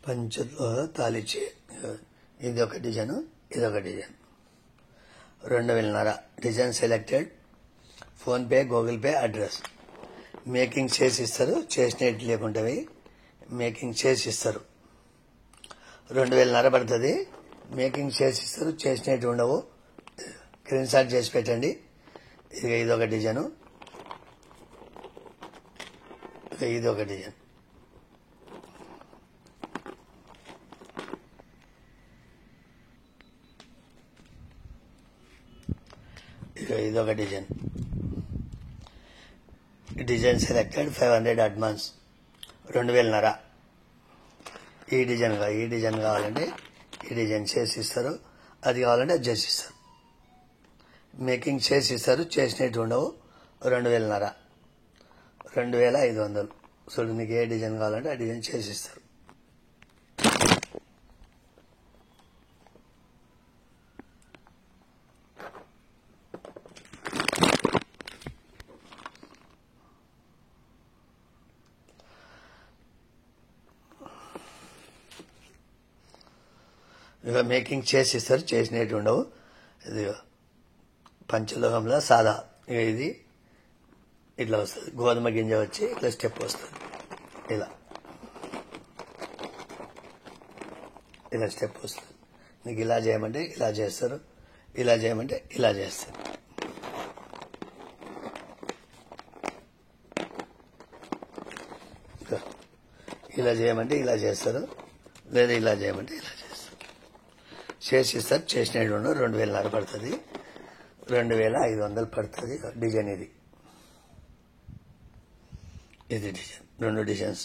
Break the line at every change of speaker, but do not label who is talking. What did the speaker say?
పంచులో తాలిచి ఇది ఒక డిజైన్, ఇది ఒక design. 2000 design selected. Phone pay, Google pay, address. Making చేసి ఇస్తారు, చేసినట్టు లేకుంటవి మేకింగ్ చేసి ఇస్తారు. 2000 పడుతుంది. మేకింగ్ చేసి ఇస్తారు, చేసినట్టు ఉండవు. స్క్రీన్ షాట్ చేసి పెట్టండి. ఇది ఒక డిజైన్, ఇది ఒక డిజైన్. ఇది ఒక డిజైన్. Design selected. 500 అడ్వాన్స్. 2000. ఈ డిజైన్ కావాలంటే ఈ డిజైన్ చేసి ఇస్తారు, అది కావాలంటే అది చేసి ఇస్తారు. మేకింగ్ చేసి ఇస్తారు, చేసినట్టు ఉండవు. 2000. 2500. చూడు, నీకు ఏ డిజైన్ కావాలంటే ఆ డిజైన్ చేసి ఇస్తారు. ఇక మేకింగ్ చేసి ఇస్తారు, చేసినట్టు ఉండవు. ఇది పంచలోహంలో సాదా. ఇక ఇది ఇట్లా వస్తుంది. గోధుమ గింజ వచ్చి ఇట్లా స్టెప్ వస్తుంది. ఇలా స్టెప్ వస్తుంది. నీకు ఇలా చేయమంటే ఇలా చేస్తారు, ఇలా చేయమంటే ఇలా చేస్తారు. ఇలా చేయమంటే ఇలా చేస్తారు, లేదా ఇలా చేయమంటే ఇలా చేస్తారు. చేసి ఇస్తారు, చేసినట్టు ఉండవు. 2000 పడుతుంది. 2500 పడుతుంది. డిజైన్ ఇది డిజైన్. 2 డిజైన్స్.